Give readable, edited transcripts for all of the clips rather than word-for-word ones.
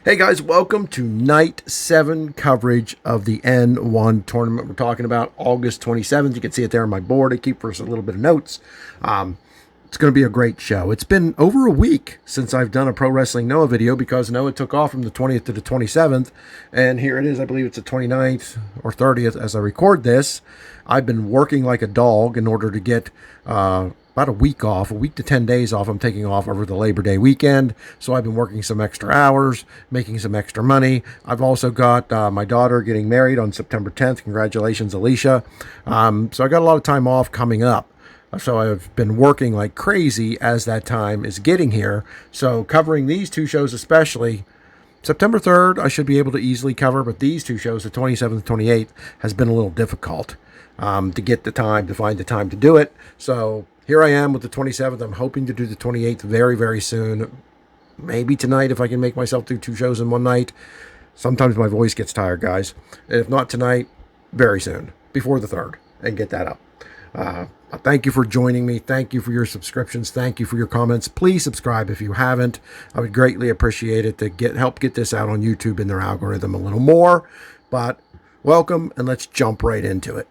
Hey guys, welcome to night 7 coverage of the N1 tournament. We're talking about August 27th. You can see it there on my board. I keep for us a little bit of notes. It's going to be a great show. It's been over a week since I've done a Pro Wrestling Noah video because Noah took off from the 20th to the 27th. And here it is. I believe it's the 29th or 30th as I record this. I've been working like a dog in order to get about a week off, a week to 10 days off. I'm taking off over the Labor Day weekend. So I've been working some extra hours, making some extra money. I've also got my daughter getting married on September 10th. Congratulations, Alicia. So I got a lot of time off coming up. So I've been working like crazy as that time is getting here. So covering these two shows especially, September 3rd, I should be able to easily cover, but these two shows, the 27th and 28th, has been a little difficult to get the time, to find the time to do it. So here I am with the 27th. I'm hoping to do the 28th very, very soon. Maybe tonight if I can make myself do two shows in one night. Sometimes my voice gets tired, guys. And if not tonight, very soon, before the 3rd, and get that up. Thank you for joining me. Thank you for your subscriptions. Thank you for your comments. Please subscribe if you haven't. I would greatly appreciate it to help get this out on YouTube in their algorithm a little more. But welcome, and let's jump right into it.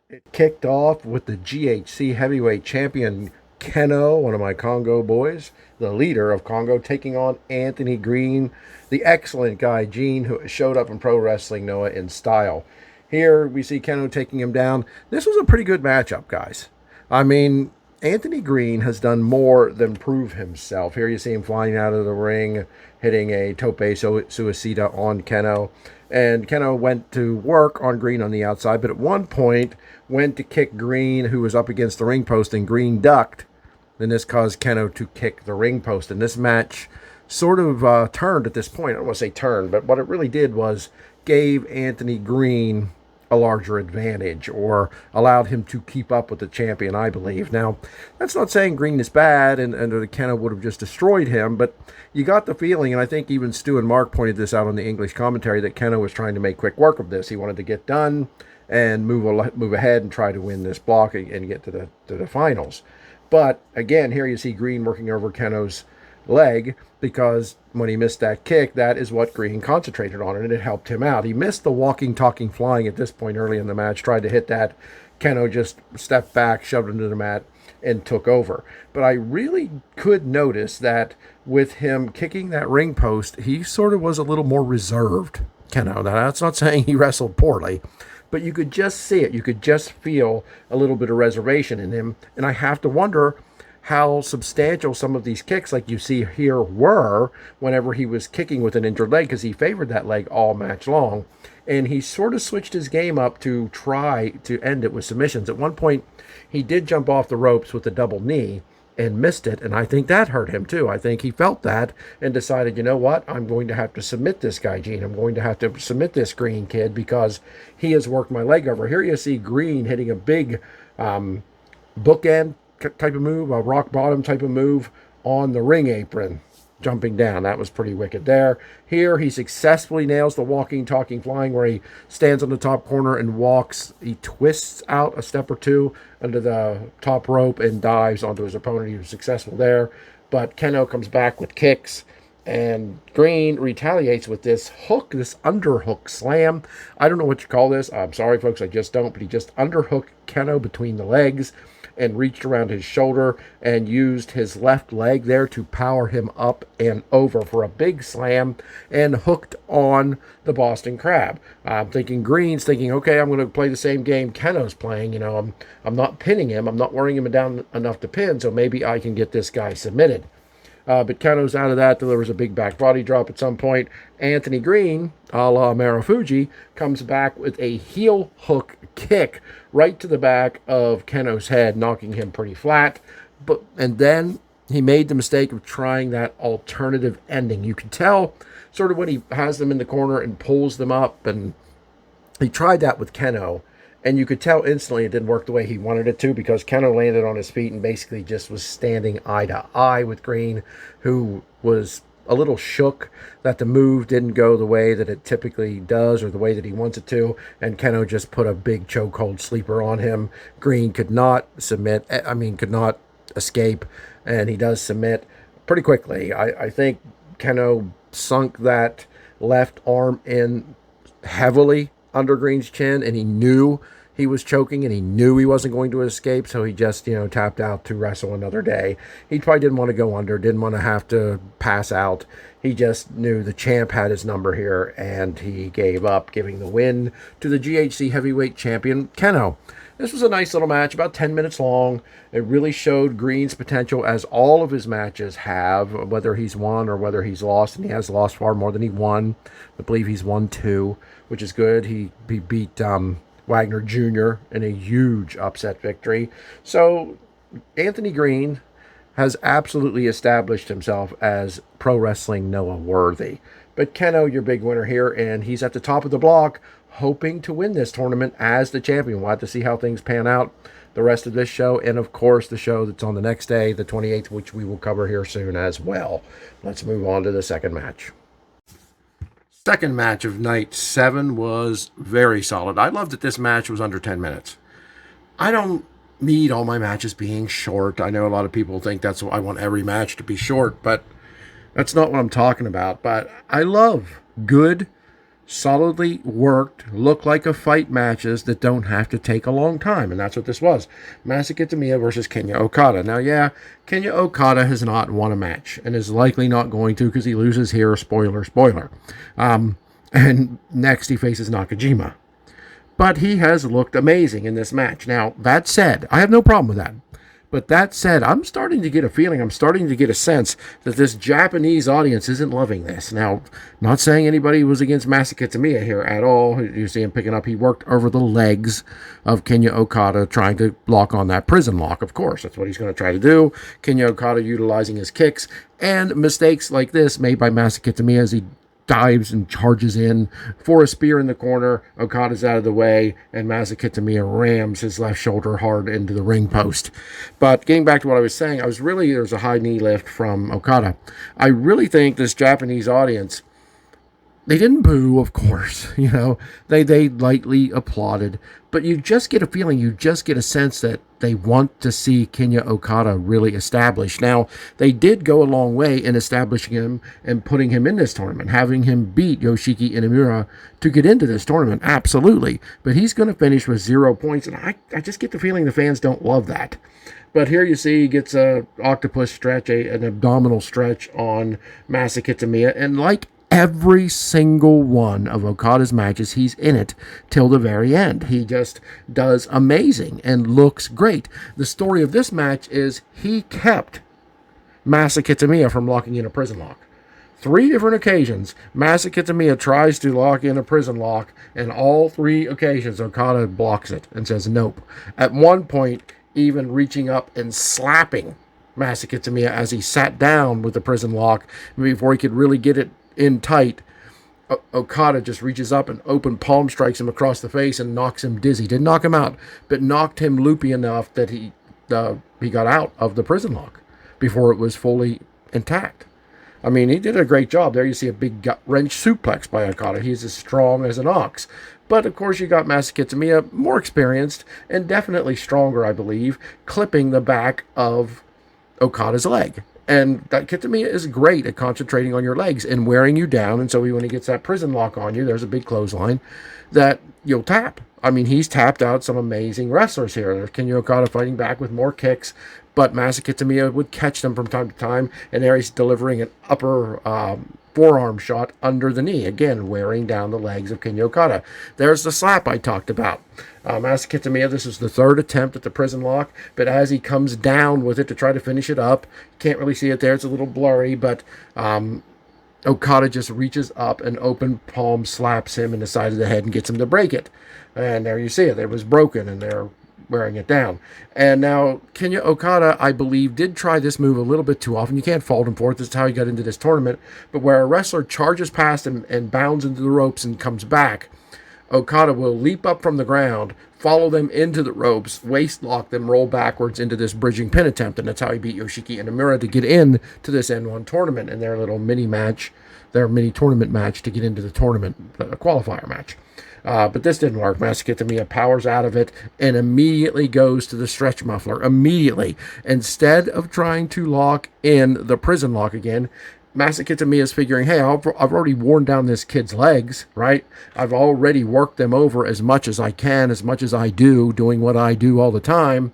It kicked off with the GHC heavyweight champion Kenoh, one of my Congo boys, the leader of Congo, taking on Anthony Green, the excellent guy Gene, who showed up in Pro Wrestling Noah in style. Here we see Kenoh taking him down. This was a pretty good matchup, guys. I mean, Anthony Green has done more than prove himself. Here you see him flying out of the ring, hitting a tope suicida on Kenoh. And Kenoh went to work on Green on the outside, but at one point went to kick Green, who was up against the ring post, and Green ducked. Then this caused Kenoh to kick the ring post. And this match sort of turned at this point. I don't want to say turned, but what it really did was gave Anthony Green a larger advantage, or allowed him to keep up with the champion, I believe. Now, that's not saying Green is bad and Kenoh would have just destroyed him, but you got the feeling, and I think even Stu and Mark pointed this out on the English commentary, that Kenoh was trying to make quick work of this. He wanted to get done and move ahead and try to win this block and get to the finals. But again, here you see Green working over Kenoh's leg, because when he missed that kick, that is what Green concentrated on, and it helped him out. He missed the walking, talking, flying at this point early in the match, tried to hit that. Kenoh just stepped back, shoved him to the mat, and took over. But I really could notice that with him kicking that ring post, he sort of was a little more reserved. Kenoh, now that's not saying he wrestled poorly, but you could just see it. You could just feel a little bit of reservation in him, and I have to wonder how substantial some of these kicks, like you see here, were whenever he was kicking with an injured leg, because he favored that leg all match long. And he sort of switched his game up to try to end it with submissions. At one point, he did jump off the ropes with a double knee and missed it, and I think that hurt him too. I think he felt that and decided, you know what, I'm going to have to submit this guy, Gene. I'm going to have to submit this Green kid because he has worked my leg over. Here you see Green hitting a big bookend type of move, a rock bottom type of move on the ring apron, jumping down. That was pretty wicked there. Here he successfully nails the walking, talking, flying, where he stands on the top corner and walks. He twists out a step or two under the top rope and dives onto his opponent. He was successful there, but Kenoh comes back with kicks, and Green retaliates with this hook, this underhook slam. I don't know what you call this. I'm sorry, folks, I just don't, but he just underhooked Kenoh between the legs and reached around his shoulder and used his left leg there to power him up and over for a big slam, and hooked on the Boston Crab. I'm thinking Green's thinking, okay, I'm going to play the same game Kenoh's playing. You know, I'm not pinning him. I'm not wearing him down enough to pin, so maybe I can get this guy submitted. But Kenoh's out of that, delivers a big back body drop at some point. Anthony Green, a la Marufuji, comes back with a heel hook kick right to the back of Kenoh's head, knocking him pretty flat. And then he made the mistake of trying that alternative ending. You can tell sort of when he has them in the corner and pulls them up, and he tried that with Kenoh. And you could tell instantly it didn't work the way he wanted it to, because Kenoh landed on his feet and basically just was standing eye to eye with Green, who was a little shook that the move didn't go the way that it typically does, or the way that he wants it to. And Kenoh just put a big chokehold sleeper on him. Green could not submit, could not escape, and he does submit. pretty quickly. I think Keno sunk that left arm in heavily under Green's chin, and he knew he was choking, and he knew he wasn't going to escape, so he just, tapped out to wrestle another day. He probably didn't want to go under, didn't want to have to pass out. He just knew the champ had his number here, and he gave up, giving the win to the GHC heavyweight champion, Keno. This was a nice little match, about 10 minutes long. It really showed Green's potential, as all of his matches have, whether he's won or whether he's lost, and he has lost far more than he won. I believe he's won 2, which is good. He beat Wagner Jr. in a huge upset victory. So Anthony Green has absolutely established himself as pro wrestling Noah worthy. But Keno, your big winner here, and he's at the top of the block, hoping to win this tournament as the champion. We'll have to see how things pan out the rest of this show, and of course the show that's on the next day, the 28th, which we will cover here soon as well. Let's move on to the second match. Second match of night 7 was very solid. I loved that this match was under 10 minutes. I don't need all my matches being short. I know a lot of people think that's why I want every match to be short, but that's not what I'm talking about. But I love good, solidly worked, look like a fight matches that don't have to take a long time, and that's what this was. Masa Kitamiya versus Kenya Okada. Now, yeah, Kenya Okada has not won a match, and is likely not going to, because he loses here, spoiler. And next he faces Nakajima. But he has looked amazing in this match. Now, that said, I have no problem with that. But that said, I'm starting to get a feeling, I'm starting to get a sense that this Japanese audience isn't loving this. Now, not saying anybody was against Masa Kitamiya here at all. You see him picking up. He worked over the legs of Kenya Okada, trying to lock on that prison lock, of course. That's what he's going to try to do. Kenya Okada utilizing his kicks. And mistakes like this made by Masa Kitamiya as he dives and charges in for a spear in the corner. Okada's out of the way, and Masa Kitamiya rams his left shoulder hard into the ring post. But getting back to what I was saying, there's a high knee lift from Okada. I really think this Japanese audience, they didn't boo, of course, they lightly applauded, but you just get a feeling, you just get a sense that they want to see Kenya Okada really established. Now, they did go a long way in establishing him and putting him in this tournament, having him beat Yoshiki Inamura to get into this tournament, absolutely. But he's going to finish with 0 points, and I just get the feeling the fans don't love that. But here you see he gets a octopus stretch, an abdominal stretch on Masa Kitamiya, and like every single one of Okada's matches, he's in it till the very end. He just does amazing and looks great. The story of this match is he kept Masa Kitamiya from locking in a prison lock. 3 different occasions, Masa Kitamiya tries to lock in a prison lock, and all 3 occasions Okada blocks it and says nope. At one point, even reaching up and slapping Masa Kitamiya as he sat down with the prison lock before he could really get it in tight. Okada just reaches up and open palm strikes him across the face and knocks him dizzy. Didn't knock him out, but knocked him loopy enough that he got out of the prison lock before it was fully intact. I mean, he did a great job. There you see a big gut wrench suplex by Okada. He's as strong as an ox. But, of course, you got Masa Kitamiya, more experienced and definitely stronger, I believe, clipping the back of Okada's leg. And that Kitamiya is great at concentrating on your legs and wearing you down. And so when he gets that prison lock on you, there's a big clothesline that you'll tap. I mean, he's tapped out some amazing wrestlers here. There's Kenya Okada fighting back with more kicks, but Masa Kitamiya would catch them from time to time. And there he's delivering an upper forearm shot under the knee, again wearing down the legs of Kenya Okada. There's the slap I talked about. Masa Kitamiya, this is the 3rd attempt at the prison lock, but as he comes down with it to try to finish it up, can't really see it there, it's a little blurry, but Okada just reaches up and open palm slaps him in the side of the head and gets him to break it. And there you see it, it was broken, and they're wearing it down. And now Kenya Okada, I believe, did try this move a little bit too often. You can't fault him for it. This is how he got into this tournament. But where a wrestler charges past him and bounds into the ropes and comes back, Okada will leap up from the ground, follow them into the ropes, waist lock them, roll backwards into this bridging pin attempt, and that's how he beat Yoshiki Inamura to get in to this N1 tournament in their little mini match, their mini tournament match to get into the tournament, the qualifier match. But this didn't work. Masaki Kitamiya powers out of it and immediately goes to the stretch muffler. Immediately. Instead of trying to lock in the prison lock again, Masaki Kitamiya is figuring, hey, I've already worn down this kid's legs, right? I've already worked them over as much as I can, as much as I do, doing what I do all the time.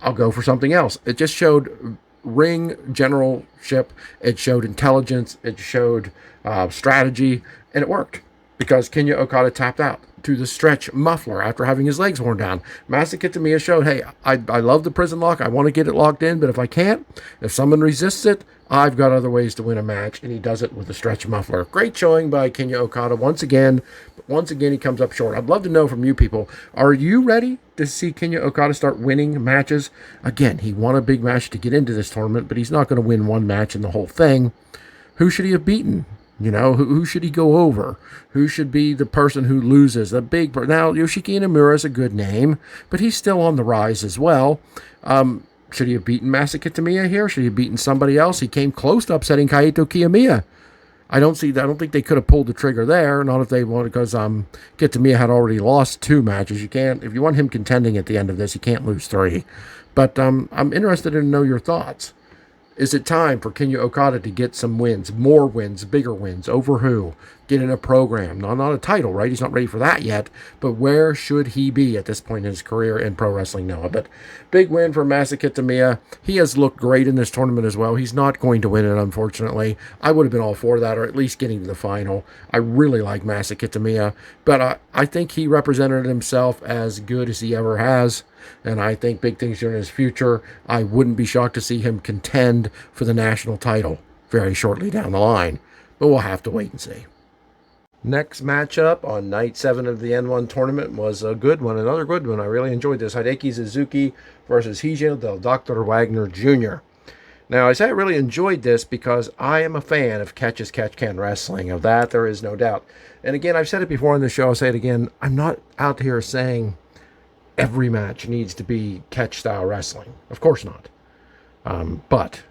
I'll go for something else. It just showed ring generalship. It showed intelligence. It showed strategy. And it worked because Kinya Okada tapped out to the stretch muffler after having his legs worn down. Masaki Kitamiya showed, hey, I love the prison lock. I want to get it locked in, but if I can't, if someone resists it, I've got other ways to win a match, and he does it with the stretch muffler. Great showing by Kinya Okada once again. But once again, he comes up short. I'd love to know from you people, are you ready to see Kinya Okada start winning matches? Again, he won a big match to get into this tournament, but he's not going to win one match in the whole thing. Who should he have beaten? You know, who should he go over? Who should be the person who loses? The big now, Yoshiki Inamura is a good name, but he's still on the rise as well. Should he have beaten Masaki Kitamiya here? Should he have beaten somebody else? He came close to upsetting Kaito Kiyomiya. I don't think they could have pulled the trigger there. Not if they wanted, because Kitamiya had already lost 2 matches. You can't, if you want him contending at the end of this, you can't lose 3. But I'm interested to know your thoughts. Is it time for Kinya Okada to get some wins, more wins, bigger wins? Over who? Get in a program. Not a title, right? He's not ready for that yet. But where should he be at this point in his career in Pro Wrestling Noah? But big win for Masaki Kitamiya. He has looked great in this tournament as well. He's not going to win it, unfortunately. I would have been all for that, or at least getting to the final. I really like Masaki Kitamiya. But I think he represented himself as good as he ever has. And I think big things are in his future. I wouldn't be shocked to see him contend for the national title very shortly down the line. But we'll have to wait and see. Next matchup on night 7 of the N1 tournament was a good one, another good one. I really enjoyed this. Hideki Suzuki versus Higio del Dr. Wagner Jr. Now, I say I really enjoyed this because I am a fan of catch as catch can wrestling. Of that, there is no doubt. And again, I've said it before on the show. I'll say it again. I'm not out here saying every match needs to be catch-style wrestling. Of course not. But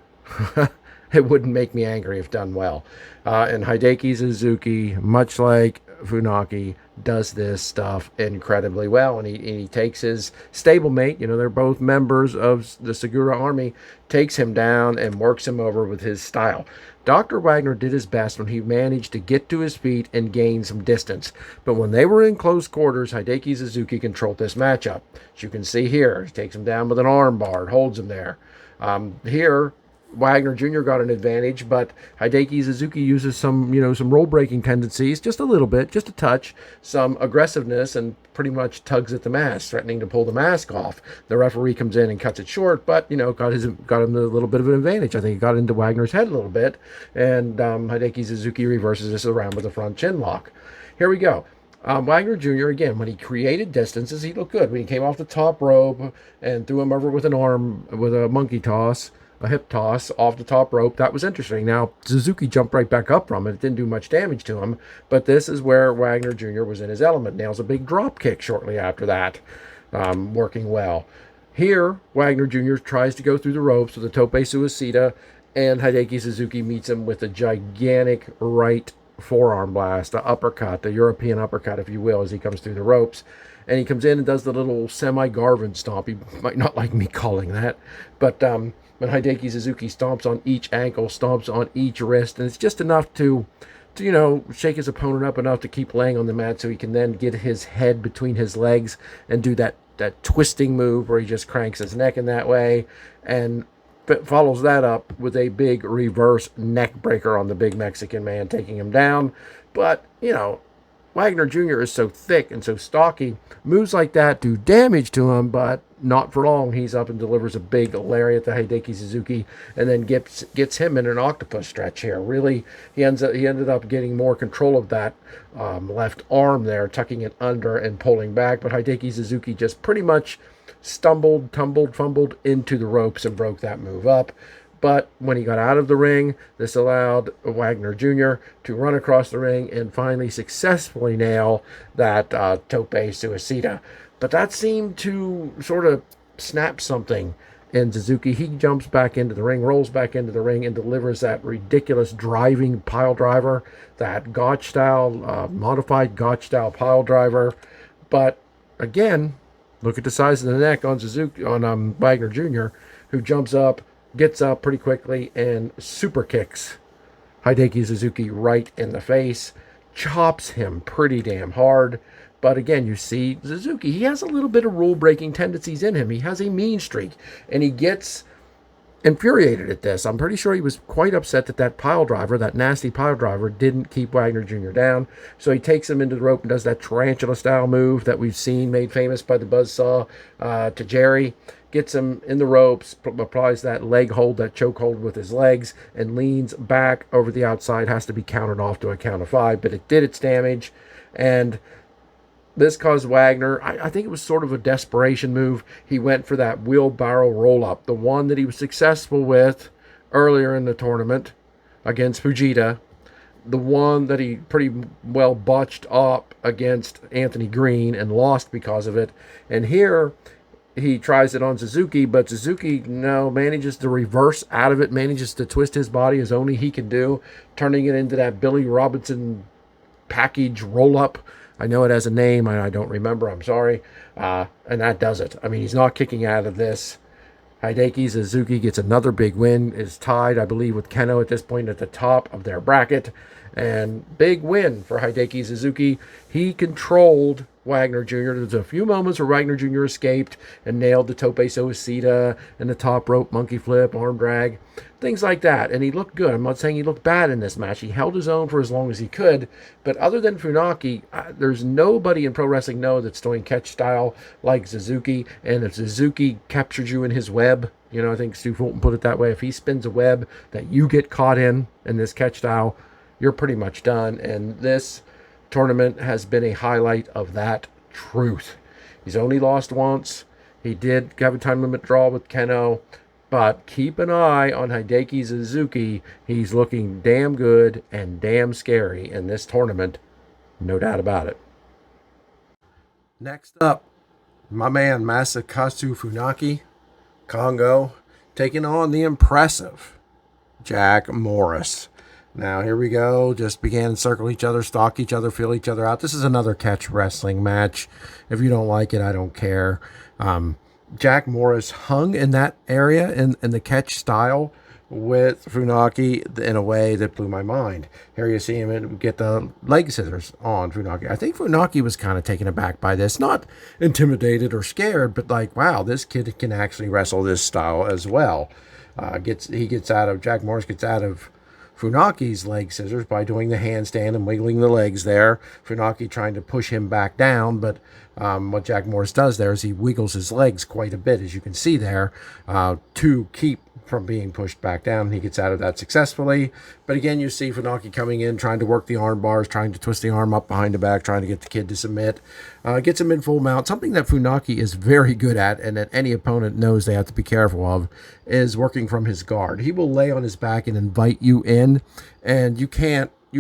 it wouldn't make me angry if done well. And Hideki Suzuki, much like Funaki, does this stuff incredibly well. And he takes his stablemate, they're both members of the Segura Army, takes him down and works him over with his style. Dr. Wagner did his best when he managed to get to his feet and gain some distance. But when they were in close quarters, Hideki Suzuki controlled this matchup. As you can see here, he takes him down with an arm bar, holds him there. Here, Wagner Jr. got an advantage, but Hideki Suzuki uses some role-breaking tendencies, just a little bit, just a touch, some aggressiveness, and pretty much tugs at the mask, threatening to pull the mask off. The referee comes in and cuts it short, but, got him a little bit of an advantage. I think he got into Wagner's head a little bit, and Hideki Suzuki reverses this around with a front chin lock. Here we go. Wagner Jr., again, when he created distances, he looked good. When he came off the top rope and threw him over with an arm, with a monkey toss, a hip toss off the top rope, that was interesting. Now, Suzuki jumped right back up from it. It didn't do much damage to him, but this is where Wagner Jr. was in his element. Nails a big drop kick shortly after that, working well. Here, Wagner Jr. tries to go through the ropes with a tope suicida, and Hideki Suzuki meets him with a gigantic right forearm blast, the uppercut, the European uppercut, if you will, as he comes through the ropes. And he comes in and does the little semi-Garvin stomp. He might not like me calling that, but when Hideki Suzuki stomps on each ankle, stomps on each wrist, and it's just enough to shake his opponent up enough to keep laying on the mat so he can then get his head between his legs and do that twisting move where he just cranks his neck in that way, and follows that up with a big reverse neck breaker on the big Mexican man, taking him down. But, Wagner Jr. is so thick and so stocky. Moves like that do damage to him, but not for long. He's up and delivers a big lariat to Hideki Suzuki, and then gets him in an octopus stretch here. Really, he ended up getting more control of that left arm there, tucking it under and pulling back. But Hideki Suzuki just pretty much stumbled, tumbled, fumbled into the ropes and broke that move up. But when he got out of the ring, this allowed Wagner Jr. to run across the ring and finally successfully nail that tope suicida. But that seemed to sort of snap something in Suzuki. He jumps back into the ring, rolls back into the ring, and delivers that ridiculous driving pile driver, that Gotch style, modified Gotch style pile driver. But again, look at the size of the neck on Suzuki, on Wagner Jr., who jumps up, gets up pretty quickly, and super kicks Hideki Suzuki right in the face, chops him pretty damn hard. But again, you see Suzuki, he has a little bit of rule-breaking tendencies in him. He has a mean streak, and he gets infuriated at this. I'm pretty sure he was quite upset that that pile driver, that nasty pile driver, didn't keep Wagner Jr. down. So he takes him into the rope and does that tarantula-style move that we've seen made famous by the Buzzsaw to Jerry. Gets him in the ropes, applies that leg hold, that choke hold with his legs, and leans back over the outside. Has to be counted off to a count of 5, but it did its damage. And this caused Wagner, I think it was sort of a desperation move. He went for that wheelbarrow roll-up, the one that he was successful with earlier in the tournament against Fujita, the one that he pretty well botched up against Anthony Green and lost because of it. And here he tries it on Suzuki, but Suzuki manages to reverse out of it, manages to twist his body as only he can do, turning it into that Billy Robinson package roll-up. I know it has a name, I don't remember, I'm sorry. And that does it. I mean, he's not kicking out of this. Hideki Suzuki gets another big win, is tied, I believe, with Kenoh at this point at the top of their bracket. And big win for Hideki Suzuki. He controlled Wagner Jr. There's a few moments where Wagner Jr. escaped and nailed the tope suicida and the top rope monkey flip, arm drag, things like that. And he looked good. I'm not saying he looked bad in this match. He held his own for as long as he could. But other than Funaki, there's nobody in pro wrestling that's doing catch style like Suzuki. And if Suzuki captures you in his web, I think Stu Fulton put it that way. If he spins a web that you get caught in this catch style, you're pretty much done. And this tournament has been a highlight of that truth. He's only lost once. He did have a time limit draw with Kenoh, but keep an eye on Hideki Suzuki. He's looking damn good and damn scary in this tournament, no doubt about it. Next up, my man Masakazu Funaki, Kongo, taking on the impressive Jack Morris. Now, here we go. Just began to circle each other, stalk each other, feel each other out. This is another catch wrestling match. If you don't like it, I don't care. Jack Morris hung in that area in the catch style with Funaki in a way that blew my mind. Here you see him get the leg scissors on Funaki. I think Funaki was kind of taken aback by this. Not intimidated or scared, but like, wow, this kid can actually wrestle this style as well. Jack Morris gets out of Funaki's leg scissors by doing the handstand and wiggling the legs there. Funaki trying to push him back down, but what Jack Morris does there is he wiggles his legs quite a bit, as you can see there, to keep from being pushed back down. He gets out of that successfully. But again, you see Funaki coming in, trying to work the arm bars, trying to twist the arm up behind the back, trying to get the kid to submit. Gets him in full mount. Something that Funaki is very good at, and that any opponent knows they have to be careful of, is working from his guard. He will lay on his back and invite you in, and you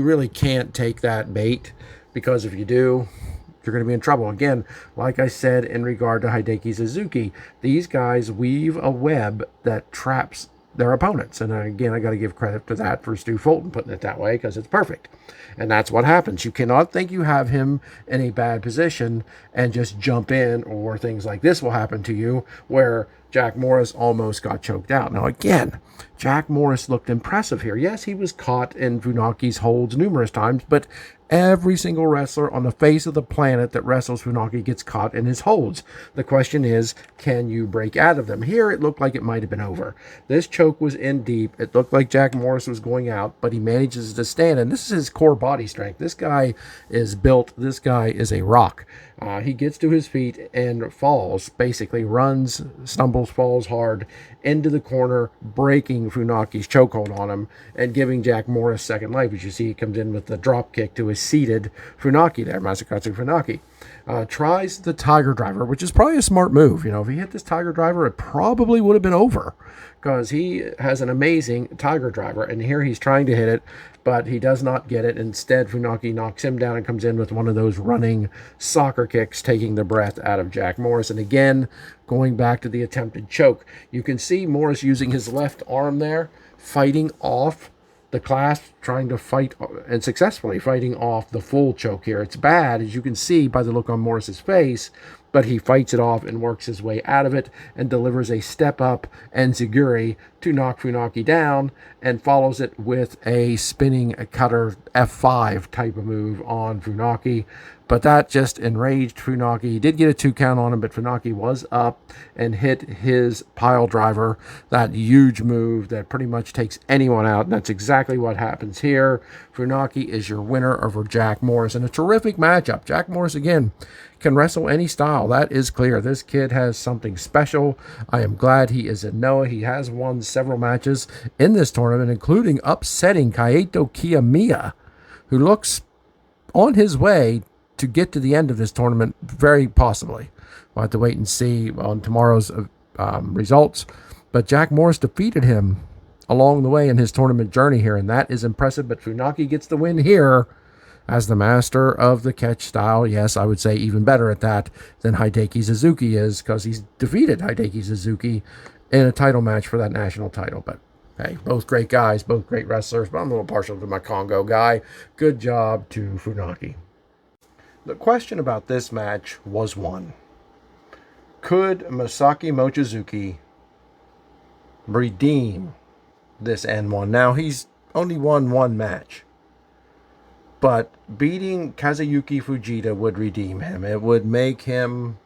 really can't take that bait, because if you do, you're going to be in trouble. Again, like I said in regard to Hideki Suzuki, these guys weave a web that traps their opponents. And again, I got to give credit to that for Stu Fulton putting it that way, because it's perfect. And that's what happens. You cannot think you have him in a bad position and just jump in, or things like this will happen to you, where Jack Morris almost got choked out. Now, again, Jack Morris looked impressive here. Yes, he was caught in Funaki's holds numerous times, but every single wrestler on the face of the planet that wrestles Funaki gets caught in his holds. The question is, can you break out of them? Here, it looked like it might have been over. This choke was in deep. It looked like Jack Morris was going out, but he manages to stand, and this is his core body strength. This guy is built. This guy is a rock. He gets to his feet and falls, basically runs, stumbles, falls hard into the corner, breaking Funaki's chokehold on him and giving Jack Morris second life. As you see, he comes in with the drop kick to his seated Funaki there, Masakazu Funaki. tries the Tiger Driver, which is probably a smart move. You know, if he hit this Tiger Driver, it probably would have been over because he has an amazing Tiger Driver. And here he's trying to hit it, but he does not get it. Instead, Funaki knocks him down and comes in with one of those running soccer kicks, taking the breath out of Jack Morris. And again, going back to the attempted choke, you can see Morris using his left arm there, fighting off the clasp, trying to fight and successfully fighting off the full choke here. It's bad, as you can see by the look on Morris's face, but he fights it off and works his way out of it and delivers a step up enziguri to knock Funaki down and follows it with a spinning cutter F5 type of move on Funaki. But that just enraged Funaki. He did get a 2 count on him, but Funaki was up and hit his pile driver, that huge move that pretty much takes anyone out. And that's exactly what happens here. Funaki is your winner over Jack Morris in a terrific matchup. Jack Morris, again, can wrestle any style. That is clear. This kid has something special. I am glad he is in Noah. He has won several matches in this tournament, including upsetting Kaito Kiyomiya, who looks on his way to get to the end of this tournament, very possibly. We'll have to wait and see on tomorrow's results. But Jack Morris defeated him along the way in his tournament journey here, and that is impressive. But Funaki gets the win here as the master of the catch style. Yes, I would say even better at that than Hideki Suzuki is, because he's defeated Hideki Suzuki in a title match for that national title. But hey, both great guys, both great wrestlers, but I'm a little partial to my Kongo guy. Good job to Funaki. The question about this match was one: could Masaki Mochizuki redeem this N1? Now, he's only won one match, but beating Kazuyuki Fujita would redeem him. It would make him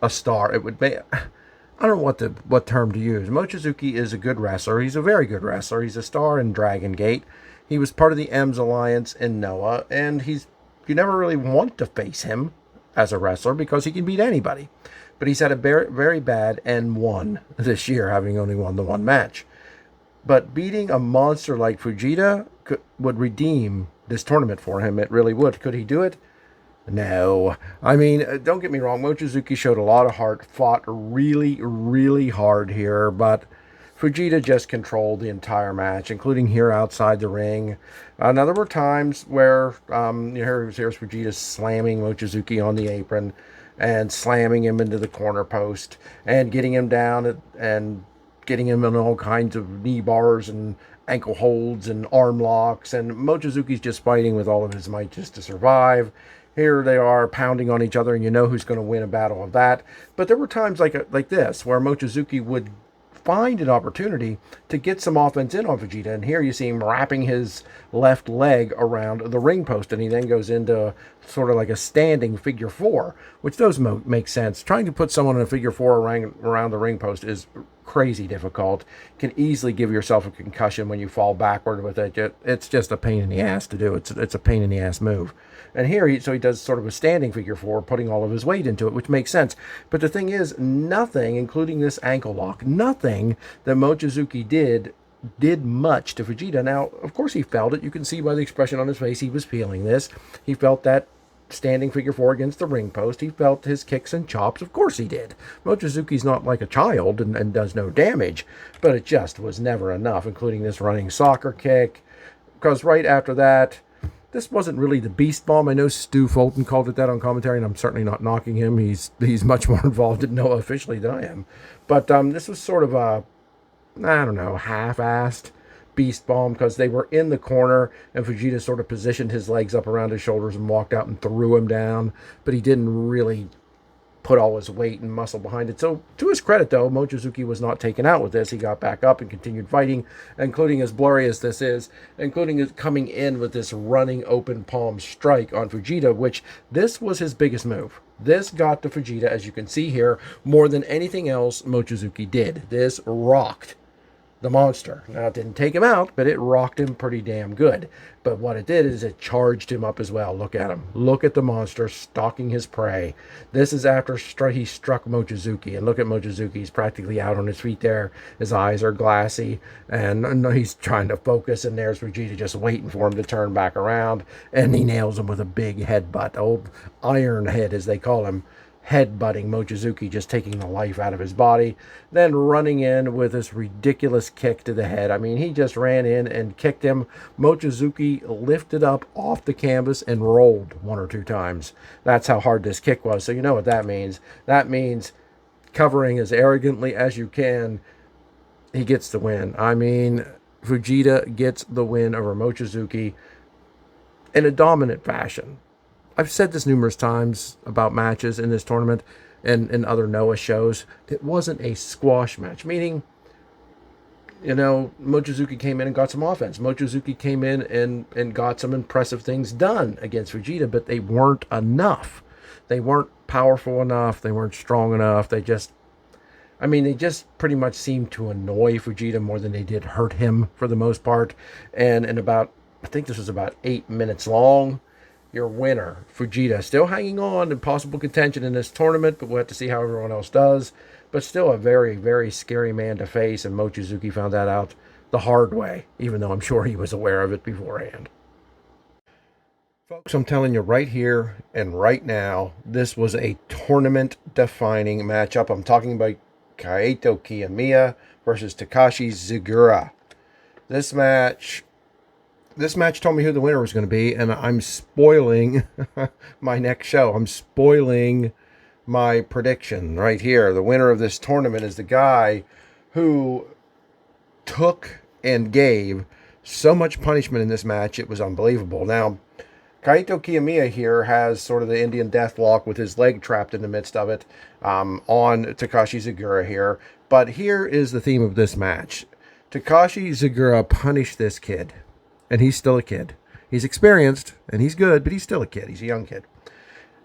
a star. It would make... I don't know what term to use. Mochizuki is a good wrestler. He's a very good wrestler. He's a star in Dragon Gate. He was part of the M's Alliance in Noah, and you never really want to face him as a wrestler because he can beat anybody. But he's had a very, very bad N1 this year, having only won the one match. But beating a monster like Fujita would redeem this tournament for him. It really would. Could he do it? No. I mean, don't get me wrong. Mochizuki showed a lot of heart, fought really, really hard here, but Fujita just controlled the entire match, including here outside the ring. Now, there were times where here's Fujita slamming Mochizuki on the apron and slamming him into the corner post and getting him down and getting him in all kinds of knee bars and ankle holds and arm locks. And Mochizuki's just fighting with all of his might just to survive. Here they are pounding on each other, and you know who's going to win a battle of that. But there were times like this where Mochizuki would find an opportunity to get some offense in on Fujita, and here you see him wrapping his left leg around the ring post, and he then goes into sort of like a standing figure four, which does make sense. Trying to put someone in a figure four around the ring post is crazy difficult. Can easily give yourself a concussion when you fall backward with it. It's just a pain in the ass to do. It's a pain in the ass move. And here, he does sort of a standing figure four, putting all of his weight into it, which makes sense. But the thing is, nothing, including this ankle lock, nothing that Mochizuki did much to Fujita. Now, of course he felt it. You can see by the expression on his face he was feeling this. He felt that standing figure four against the ring post. He felt his kicks and chops. Of course he did. Mochizuki's not like a child and does no damage, but it just was never enough, including this running soccer kick. Because right after that, this wasn't really the Beast Bomb. I know Stu Fulton called it that on commentary, and I'm certainly not knocking him. He's much more involved in Noah officially than I am. But this was sort of a, I don't know, half-assed Beast Bomb, because they were in the corner, and Fujita sort of positioned his legs up around his shoulders and walked out and threw him down. But he didn't really put all his weight and muscle behind it. So to his credit, though, Mochizuki was not taken out with this. He got back up and continued fighting, including, as blurry as this is, including his coming in with this running open palm strike on Fujita, which this was his biggest move. This got to Fujita, as you can see here, more than anything else Mochizuki did. This rocked the monster. Now, it didn't take him out, but it rocked him pretty damn good. But what it did is it charged him up as well. Look at him. Look at the monster stalking his prey. This is after he struck Mochizuki. And look at Mochizuki. He's practically out on his feet there. His eyes are glassy. And he's trying to focus. And there's Fujita just waiting for him to turn back around. And he nails him with a big headbutt. Old Iron Head, as they call him. Headbutting Mochizuki, just taking the life out of his body, then running in with this ridiculous kick to the head. I mean, he just ran in and kicked him. Mochizuki lifted up off the canvas and rolled 1 or 2 times. That's how hard this kick was. So you know what that means. That means covering as arrogantly as you can. He gets the win. I mean, Fujita gets the win over Mochizuki in a dominant fashion. I've said this numerous times about matches in this tournament and in other Noah shows. It wasn't a squash match, meaning, Mochizuki came in and got some offense. Mochizuki came in and got some impressive things done against Fujita, but they weren't enough. They weren't powerful enough. They weren't strong enough. They just pretty much seemed to annoy Fujita more than they did hurt him for the most part. And I think this was about 8 minutes long. Your winner, Fujita, still hanging on in possible contention in this tournament, but we'll have to see how everyone else does. But still a very, very scary man to face, and Mochizuki found that out the hard way, even though I'm sure he was aware of it beforehand. Folks, I'm telling you right here and right now, this was a tournament-defining matchup. I'm talking about Kaito Kiyomiya versus Takashi Zagura. This match told me who the winner was going to be, and I'm spoiling my next show. I'm spoiling my prediction right here. The winner of this tournament is the guy who took and gave so much punishment in this match, it was unbelievable. Now, Kaito Kiyomiya here has sort of the Indian deathlock with his leg trapped in the midst of it on Takashi Zagura here. But here is the theme of this match. Takashi Zagura punished this kid. And he's still a kid. He's experienced, and he's good, but he's still a kid. He's a young kid.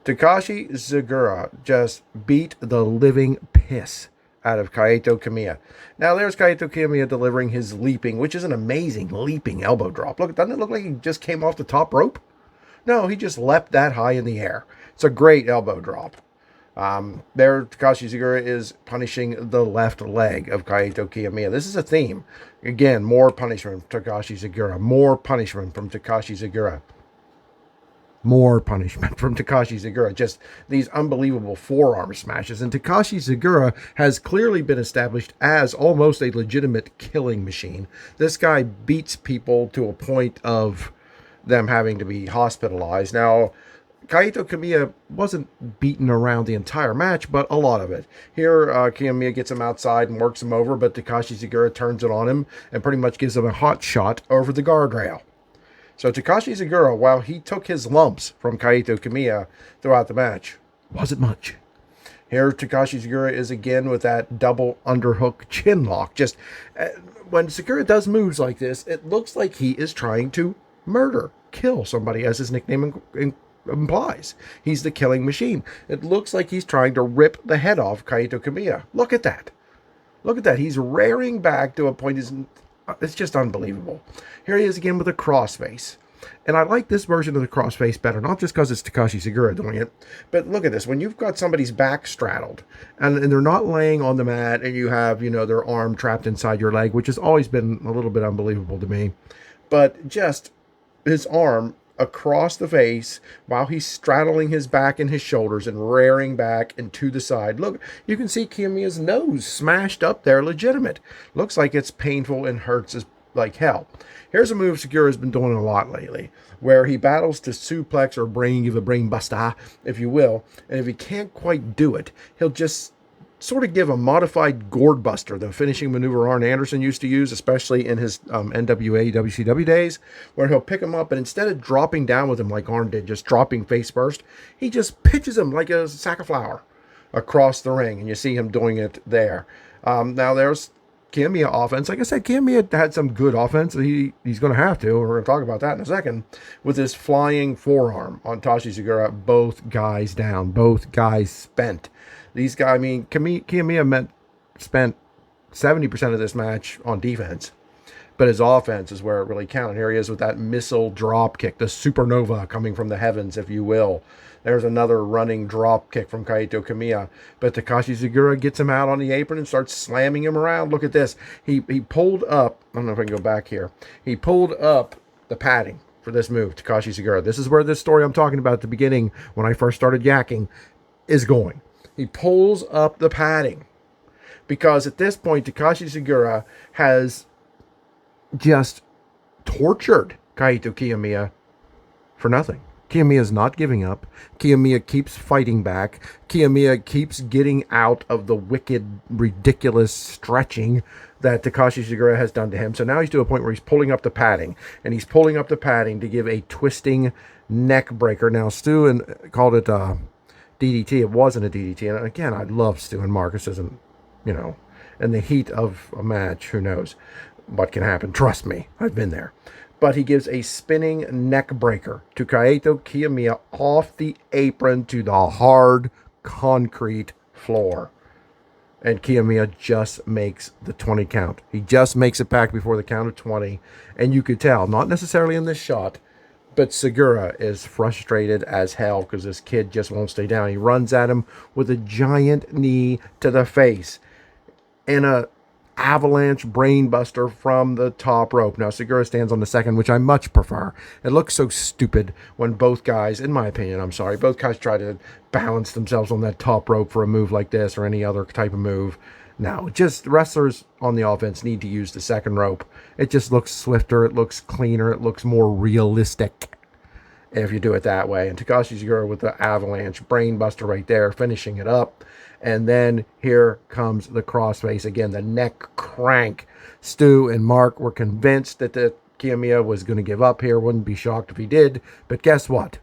Takashi Zagura just beat the living piss out of Kaito Kiyomiya. Now, there's Kaito Kiyomiya delivering his leaping, which is an amazing leaping elbow drop. Look, doesn't it look like he just came off the top rope? No, he just leapt that high in the air. It's a great elbow drop. There, Takashi Zagura is punishing the left leg of Kaito Kiyomiya. This is a theme. Again, more punishment from Takashi Zagura. More punishment from Takashi Zagura. More punishment from Takashi Zagura. Just these unbelievable forearm smashes. And Takashi Zagura has clearly been established as almost a legitimate killing machine. This guy beats people to a point of them having to be hospitalized. Now, Kaito Kiyomiya wasn't beaten around the entire match, but a lot of it. Here, Kiyomiya gets him outside and works him over, but Takashi Zagura turns it on him and pretty much gives him a hot shot over the guardrail. So Takashi Zagura, while he took his lumps from Kaito Kiyomiya throughout the match, wasn't much. Here, Takashi Zagura is again with that double underhook chin lock. Just when Zagura does moves like this, it looks like he is trying to kill somebody, as his nickname implies. He's the killing machine. It looks like he's trying to rip the head off Kaito Kiyomiya. Look at that. Look at that. He's rearing back to a point. It's just unbelievable. Here he is again with a crossface. And I like this version of the crossface better, not just because it's Takashi Zagura doing it, but look at this. When you've got somebody's back straddled and they're not laying on the mat and you have, their arm trapped inside your leg, which has always been a little bit unbelievable to me, but just his arm across the face while he's straddling his back and his shoulders and rearing back and to the side. Look, you can see Kiyomiya's nose smashed up there, legitimate. Looks like it's painful and hurts as like hell. Here's a move Zagura's been doing a lot lately, where he battles to suplex or give a brain buster, if you will, and if he can't quite do it, he'll just sort of give a modified gourd buster, the finishing maneuver Arn Anderson used to use, especially in his NWA WCW days, where he'll pick him up and instead of dropping down with him like Arn did, just dropping face first, he just pitches him like a sack of flour across the ring, and you see him doing it there. Now there's Kiyomiya offense. Like I said, Kiyomiya had some good offense. He's going to have to. We're going to talk about that in a second. With his flying forearm on Takashi Zagura, both guys down, both guys spent. These guys, Kiyomiya spent 70% of this match on defense. But his offense is where it really counted. Here he is with that missile drop kick, the supernova coming from the heavens, if you will. There's another running drop kick from Kaito Kiyomiya. But Takashi Sugiura gets him out on the apron and starts slamming him around. Look at this. He pulled up. I don't know if I can go back here. He pulled up the padding for this move, Takashi Sugiura. This is where this story I'm talking about at the beginning, when I first started yakking, is going. He pulls up the padding. Because at this point, Takashi Sugiura has just tortured Kaito Kiyomiya for nothing. Kiyomiya is not giving up. Kiyomiya keeps fighting back. Kiyomiya keeps getting out of the wicked, ridiculous stretching that Takashi Sugiura has done to him. So now he's to a point where he's pulling up the padding. And he's pulling up the padding to give a twisting neck breaker. Now, Stu called it DDT. It wasn't a DDT. And again, I love Stu and Marcus as in the heat of a match. Who knows what can happen? Trust me, I've been there. But he gives a spinning neck breaker to Kaito Kiyomiya off the apron to the hard concrete floor. And Kiyomiya just makes the 20 count. He just makes it back before the count of 20. And you could tell, not necessarily in this shot, but Sugiura is frustrated as hell because this kid just won't stay down. He runs at him with a giant knee to the face and a avalanche brainbuster from the top rope. Now, Sugiura stands on the second, which I much prefer. It looks so stupid when both guys, in my opinion, both guys try to balance themselves on that top rope for a move like this or any other type of move. No, just wrestlers on the offense need to use the second rope. It just looks swifter, it looks cleaner, it looks more realistic if you do it that way. And Takashi Sugiura with the avalanche brainbuster right there, finishing it up. And then here comes the crossface again, the neck crank. Stu and Mark were convinced that the Kiyomiya was going to give up here. Wouldn't be shocked if he did. But guess what?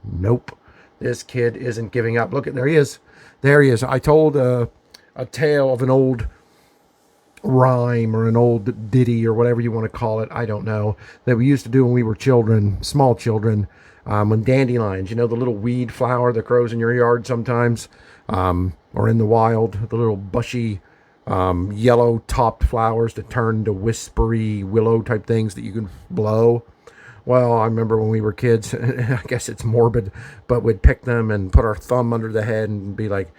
Nope. This kid isn't giving up. Look, there he is. There he is. I told a tale of an old rhyme or an old ditty or whatever you want to call it. I don't know. That we used to do when we were children, small children. When dandelions, the little weed flower that grows in your yard sometimes. Or in the wild, the little bushy, yellow-topped flowers that turn into whispery willow-type things that you can blow. Well, I remember when we were kids, I guess it's morbid, but we'd pick them and put our thumb under the head and be like,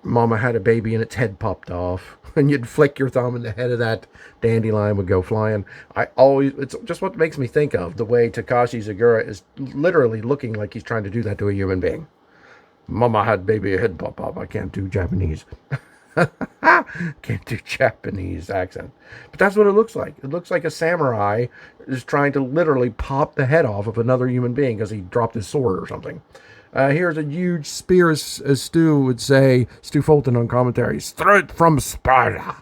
Mama had a baby and its head popped off. And you'd flick your thumb and the head of that dandelion would go flying. It's just what makes me think of the way Takashi Sugiura is literally looking like he's trying to do that to a human being. Mama had baby head pop up. I can't do Japanese. Can't do Japanese accent. But that's what it looks like. It looks like a samurai is trying to literally pop the head off of another human being because he dropped his sword or something. Here's a huge spear, as Stu would say, Stu Fulton on commentary. Straight from Sparta.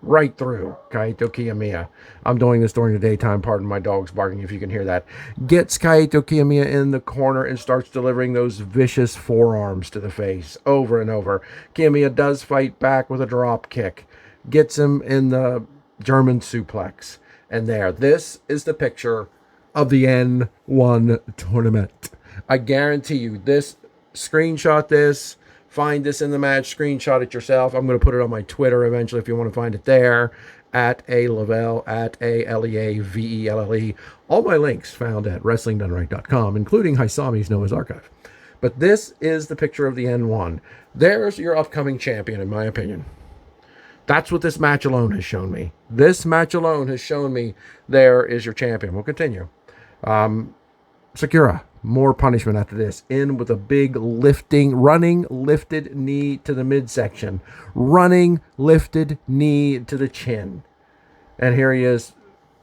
Right through Kaito Kiyomiya. I'm doing this during the daytime. Pardon my dog's barking if you can hear that. Gets Kaito Kiyomiya in the corner and starts delivering those vicious forearms to the face over and over. Kiyomiya does fight back with a drop kick. Gets him in the German suplex. And there. This is the picture of the N1 tournament. I guarantee you this. Screenshot this. Find this in the match, screenshot it yourself. I'm going to put it on my Twitter eventually if you want to find it there. At @ALevelle, at ALEAVELLE. All my links found at WrestlingDoneRight.com, including Haisami's Noah's Archive. But this is the picture of the N1. There's your upcoming champion, in my opinion. That's what this match alone has shown me. This match alone has shown me there is your champion. We'll continue. Sugiura. More punishment after this. In with a big running lifted knee to the midsection. Running lifted knee to the chin. And here he is,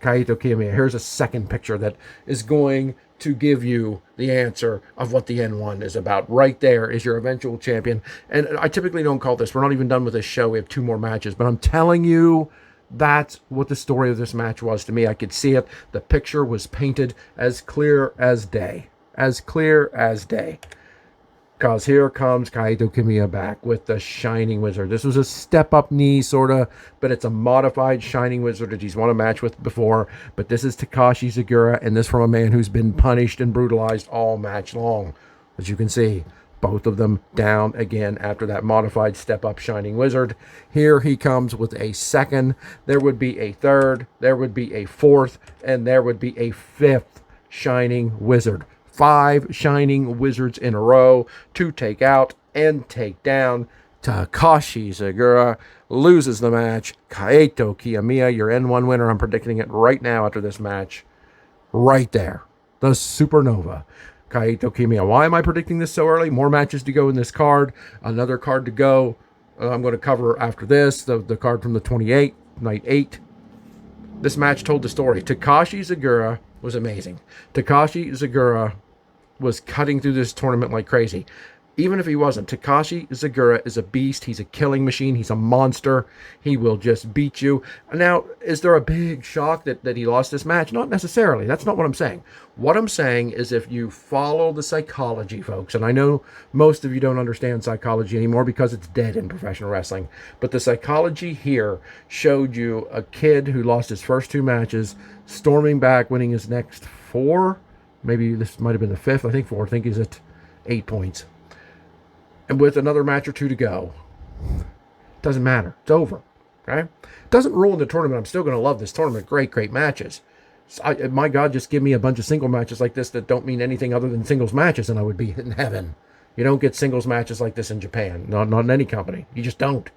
Kaito Kiyomiya. Here's a second picture that is going to give you the answer of what the N1 is about. Right there is your eventual champion. And I typically don't call this. We're not even done with this show. We have 2 more matches. But I'm telling you, that's what the story of this match was to me. I could see it. The picture was painted as clear as day. As clear as day. Because here comes Kaito Kiyomiya back with the Shining Wizard. This was a step-up knee, sort of, but it's a modified Shining Wizard that he's won a match with before. But this is Takashi Sugiura, and this from a man who's been punished and brutalized all match long. As you can see, Both of them down again after that modified step-up Shining Wizard. Here he comes with a second. There would be a third. There would be a fourth. And there would be a fifth Shining Wizard. 5 Shining Wizards in a row to take out and take down. Takashi Zagura loses the match. Kaito Kiyomiya, your N1 winner. I'm predicting it right now after this match. Right there. The Supernova. Kaito Kiyomiya. Why am I predicting this so early? More matches to go in this card. Another card to go. I'm going to cover after this. The card from the 28th, night 8. This match told the story. Takashi Zagura was amazing. Takashi Zagura was cutting through this tournament like crazy. Even if he wasn't, Takashi Zagura is a beast. He's a killing machine. He's a monster. He will just beat you. Now, is there a big shock that he lost this match? Not necessarily. That's not what I'm saying. What I'm saying is if you follow the psychology, folks, and I know most of you don't understand psychology anymore because it's dead in professional wrestling, but the psychology here showed you a kid who lost his first 2 matches, storming back, winning his next 4. Maybe this might have been the 5th. I think 4. I think he's at 8 points. And with another match or 2 to go, doesn't matter. It's over. Okay? Doesn't ruin the tournament. I'm still going to love this tournament. Great, great matches. My God, just give me a bunch of single matches like this that don't mean anything other than singles matches, and I would be in heaven. You don't get singles matches like this in Japan. Not in any company. You just don't.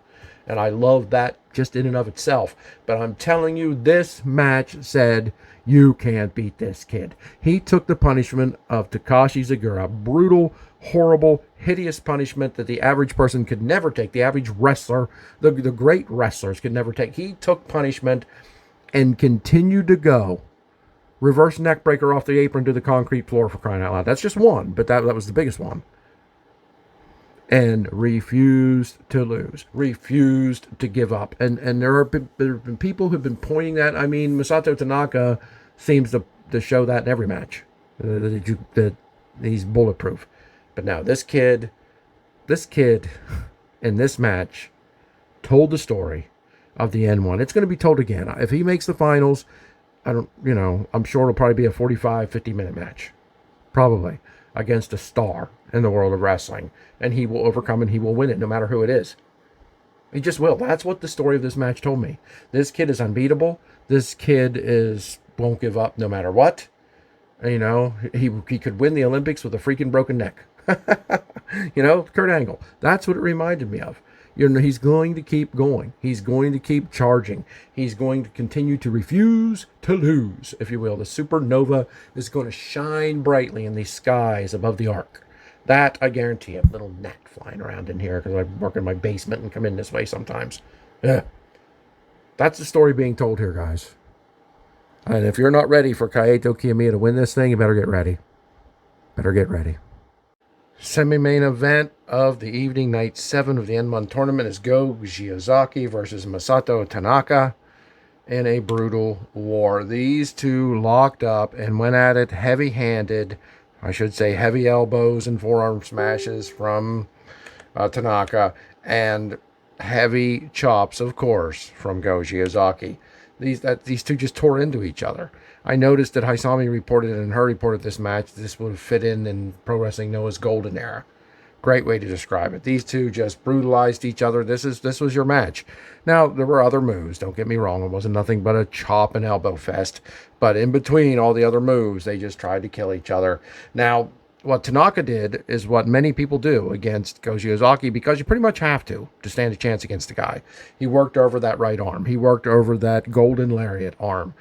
And I love that just in and of itself. But I'm telling you, this match said, you can't beat this kid. He took the punishment of Takashi Zagura. Brutal, horrible, hideous punishment that the average person could never take. The average wrestler, the great wrestlers could never take. He took punishment and continued to go. Reverse neck breaker off the apron to the concrete floor, for crying out loud. That's just one, but that was the biggest one. And refused to lose. Refused to give up. And there have been people who've been pointing that. I mean, Masato Tanaka seems to show that in every match. That he's bulletproof. But now this kid in this match told the story of the N1. It's going to be told again. If he makes the finals, I'm sure it'll probably be a 45, 50-minute match. Probably. Against a star in the world of wrestling. And he will overcome and he will win it no matter who it is. He just will. That's what the story of this match told me. This kid is unbeatable. This kid won't give up no matter what. You know, he could win the Olympics with a freaking broken neck. Kurt Angle. That's what it reminded me of. He's going to keep going. He's going to keep charging. He's going to continue to refuse to lose, if you will. The supernova is going to shine brightly in the skies above the arc. That, I guarantee you. Little gnat flying around in here because I work in my basement and come in this way sometimes. Yeah. That's the story being told here, guys. And if you're not ready for Kaito Kiyomiya to win this thing, you better get ready. Better get ready. Semi-main event of the evening, night 7 of the N1 tournament is Go Shiozaki versus Masato Tanaka in a brutal war. These two locked up and went at it heavy-handed. I should say heavy elbows and forearm smashes from Tanaka and heavy chops, of course, from Go Shiozaki. These two just tore into each other. I noticed that Hisami reported in her report of this match, this would fit in Pro Wrestling Noah's golden era. Great way to describe it. These two just brutalized each other. This was your match. Now, there were other moves. Don't get me wrong. It wasn't nothing but a chop and elbow fest. But in between all the other moves, they just tried to kill each other. Now, what Tanaka did is what many people do against Go Shiozaki, because you pretty much have to stand a chance against the guy. He worked over that right arm. He worked over that golden lariat arm.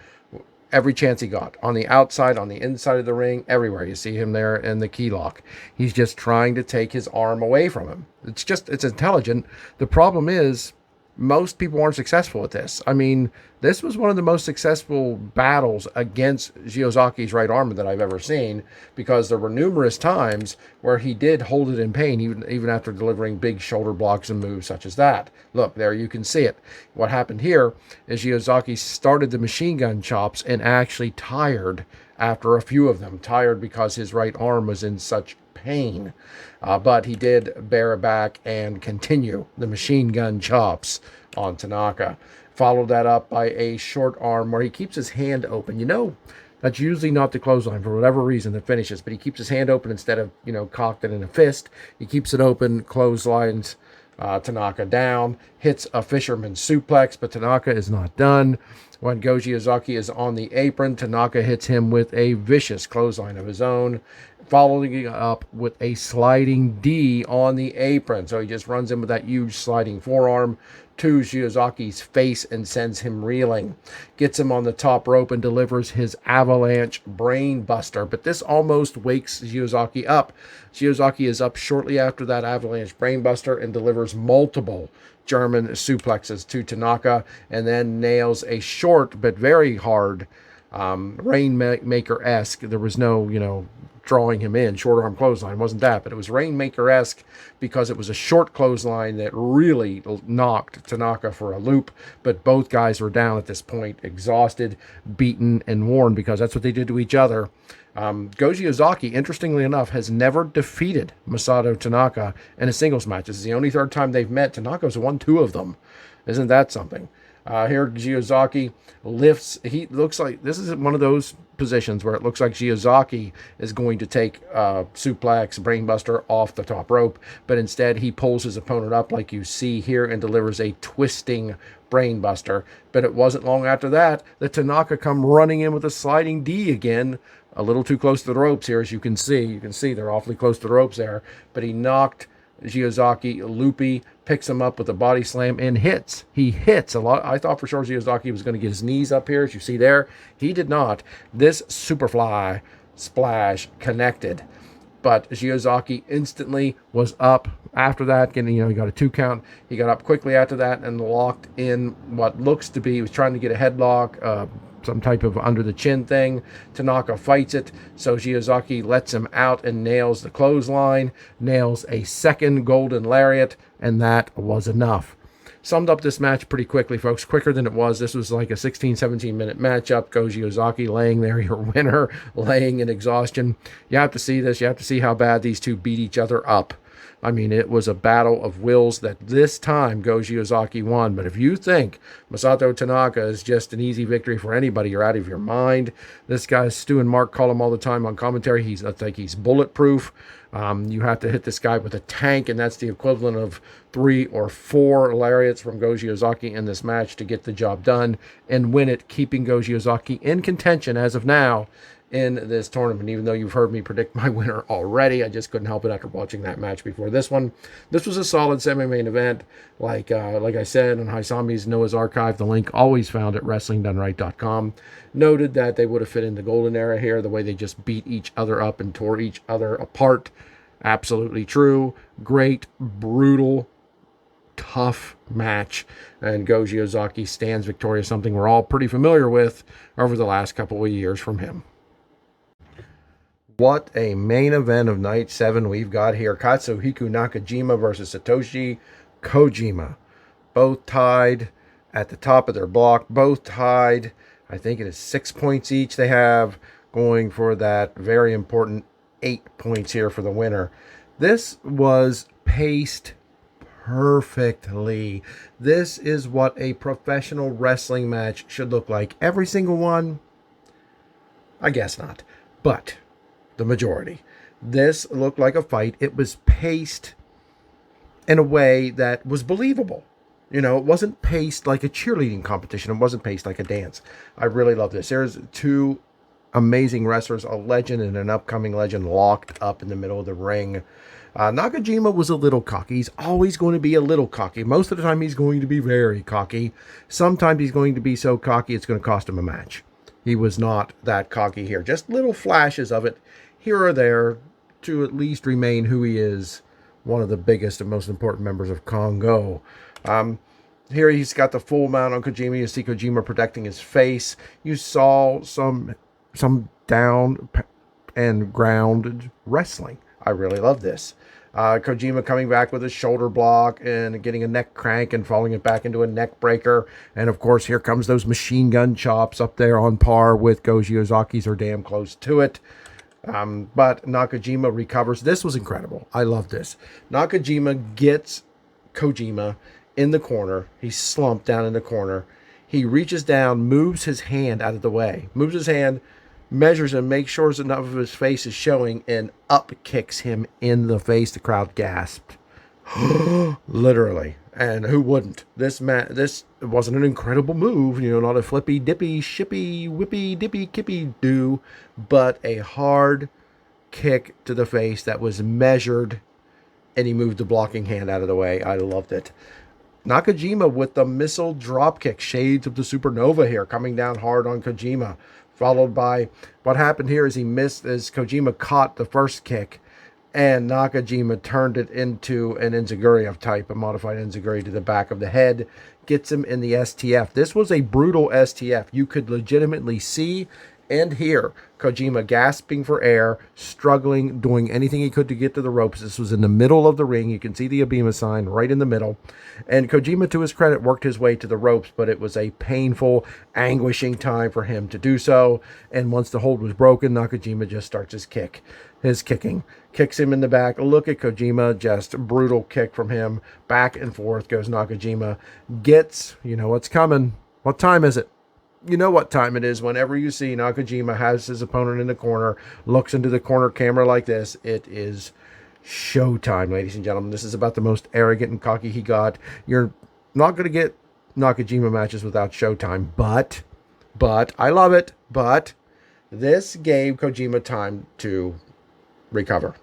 Every chance he got. On the outside, on the inside of the ring, everywhere. You see him there in the key lock. He's just trying to take his arm away from him. It's intelligent. The problem is, most people aren't successful at this. I mean, this was one of the most successful battles against Shiozaki's right arm that I've ever seen, because there were numerous times where he did hold it in pain, even after delivering big shoulder blocks and moves such as that. Look, there you can see it. What happened here is Shiozaki started the machine gun chops and actually tired after a few of them. Tired because his right arm was in such pain. But he did bear back and continue the machine gun chops on Tanaka. Followed that up by a short arm where he keeps his hand open. You know, That's usually not the clothesline for whatever reason that finishes, but he keeps his hand open instead of, cocked it in a fist. He keeps it open, clotheslines Tanaka down, hits a fisherman suplex, but Tanaka is not done. When Goji Ozaki is on the apron, Tanaka hits him with a vicious clothesline of his own, following up with a sliding D on the apron. So he just runs in with that huge sliding forearm to Shiozaki's face and sends him reeling. Gets him on the top rope and delivers his avalanche brain buster. But this almost wakes Shiozaki up. Shiozaki is up shortly after that avalanche brain buster and delivers multiple German suplexes to Tanaka, and then nails a short but very hard Rainmaker-esque. There was no, drawing him in. Short arm clothesline wasn't that, but it was Rainmaker-esque because it was a short clothesline that really knocked Tanaka for a loop. But both guys were down at this point, exhausted, beaten, and worn, because that's what they did to each other. Goji Ozaki, interestingly enough, has never defeated Masato Tanaka in a singles match. This is the only third time they've met. Tanaka's won 2 of them. Isn't that something? Here, Shiozaki lifts. He looks like this is one of those positions where it looks like Shiozaki is going to take suplex, brainbuster off the top rope, but instead he pulls his opponent up like you see here and delivers a twisting brainbuster. But it wasn't long after that that Tanaka come running in with a sliding D again. A little too close to the ropes here, as you can see. You can see they're awfully close to the ropes there. But he knocked Shiozaki loopy, picks him up with a body slam, and hits. He hits a lot. I thought for sure Shiozaki was going to get his knees up here, as you see there. He did not. This Superfly splash connected. But Shiozaki instantly was up after that. He got a 2 count. He got up quickly after that and locked in what looks to be, he was trying to get a headlock, some type of under the chin thing. Tanaka fights it, so Shiozaki lets him out and nails the clothesline, nails a second golden lariat, and that was enough. Summed up this match pretty quickly, folks, quicker than it was. This was like a 16-17 minute matchup. Goji Ozaki laying there, your winner, laying in exhaustion. You have to see this. You have to see how bad these two beat each other up. I mean, it was a battle of wills that this time Goji Ozaki won. But if you think Masato Tanaka is just an easy victory for anybody, you're out of your mind. This guy, Stu and Mark call him all the time on commentary. I think he's bulletproof. You have to hit this guy with a tank, and that's the equivalent of 3 or 4 lariats from Goji Ozaki in this match to get the job done and win it, keeping Goji Ozaki in contention as of now in this tournament. Even though you've heard me predict my winner already, I just couldn't help it after watching that match before this one. This was a solid semi-main event. Like I said, on Haisami's Noah's Archive, the link always found at WrestlingDoneRight.com, noted that they would have fit in the golden era here, the way they just beat each other up and tore each other apart. Absolutely true. Great, brutal, tough match, and Goji Ozaki stands victorious, something we're all pretty familiar with over the last couple of years from him. What a main event of Night 7 we've got here. Katsuhiko Nakajima versus Satoshi Kojima. Both tied at the top of their block. Both tied. I think it is 6 points each they have, going for that very important 8 points here for the winner. This was paced perfectly. This is what a professional wrestling match should look like. Every single one? I guess not. But the majority. This looked like a fight. It was paced in a way that was believable. It wasn't paced like a cheerleading competition. It wasn't paced like a dance. I really love this. There's 2 amazing wrestlers, a legend and an upcoming legend, locked up in the middle of the ring. Nakajima was a little cocky. He's always going to be a little cocky. Most of the time, he's going to be very cocky. Sometimes he's going to be so cocky, it's going to cost him a match. He was not that cocky here. Just little flashes of it here or there to at least remain who he is, one of the biggest and most important members of Kongo. Here he's got the full mount on Kojima. You see Kojima protecting his face. You saw some down and grounded wrestling. I really love this. Kojima coming back with a shoulder block and getting a neck crank and falling it back into a neck breaker. And of course, here comes those machine gun chops up there on par with Goji Ozaki's, or damn close to it. But Nakajima recovers. This was incredible. I love this. Nakajima gets Kojima in the corner. He's slumped down in the corner. He reaches down, moves his hand out of the way. Moves his hand measures him, makes sure enough of his face is showing, and up kicks him in the face. The crowd gasped. Literally. And who wouldn't? This wasn't an incredible move, not a flippy, dippy, shippy, whippy, dippy, kippy do, but a hard kick to the face that was measured, and he moved the blocking hand out of the way. I loved it. Nakajima with the missile drop kick, shades of the supernova here, coming down hard on Kojima, followed by what happened here is he missed as Kojima caught the first kick, and Nakajima turned it into an enziguri of type, a modified enziguri to the back of the head, gets him in the STF. This was a brutal STF. You could legitimately see and hear Kojima gasping for air, struggling, doing anything he could to get to the ropes. This was in the middle of the ring. You can see the Abima sign right in the middle. And Kojima, to his credit, worked his way to the ropes, but it was a painful, anguishing time for him to do so. And once the hold was broken, Nakajima just starts his kicking. Kicks him in the back. Look at Kojima, just a brutal kick from him. Back and forth goes Nakajima. Gets, what's coming. What time is it? You know what time it is. Whenever you see Nakajima has his opponent in the corner, looks into the corner camera like this, it is showtime, ladies and gentlemen. This is about the most arrogant and cocky he got. You're not going to get Nakajima matches without showtime, but I love it. But this gave Kojima time to recover.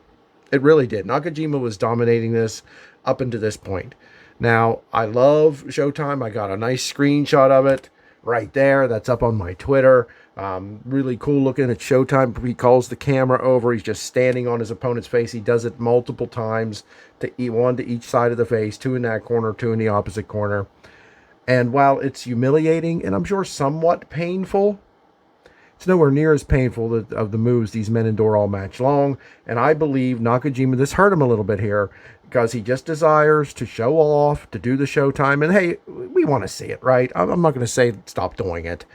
It really did. Nakajima was dominating this up until this point. Now, I love showtime. I got a nice screenshot of it right there. That's up on my Twitter. Really cool looking at showtime. He calls the camera over. He's just standing on his opponent's face. He does it multiple times, one to each side of the face, 2 in that corner, 2 in the opposite corner. And while it's humiliating and I'm sure somewhat painful, it's nowhere near as painful of the moves these men endure all match long. And I believe Nakajima, this hurt him a little bit here, because he just desires to show off, to do the showtime. And hey, we want to see it, right? I'm not going to say stop doing it.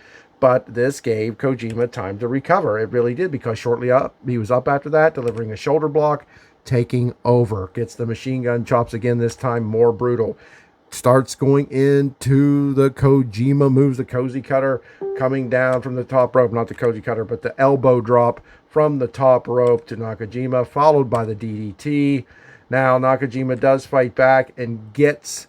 But this gave Kojima time to recover. It really did, because shortly up, he was up after that, delivering a shoulder block, taking over. Gets the machine gun chops again, this time more brutal. Starts going into the Kojima moves, the Koji cutter coming down from the top rope. Not the Koji cutter, but the elbow drop from the top rope to Nakajima, followed by the DDT. Now Nakajima does fight back and gets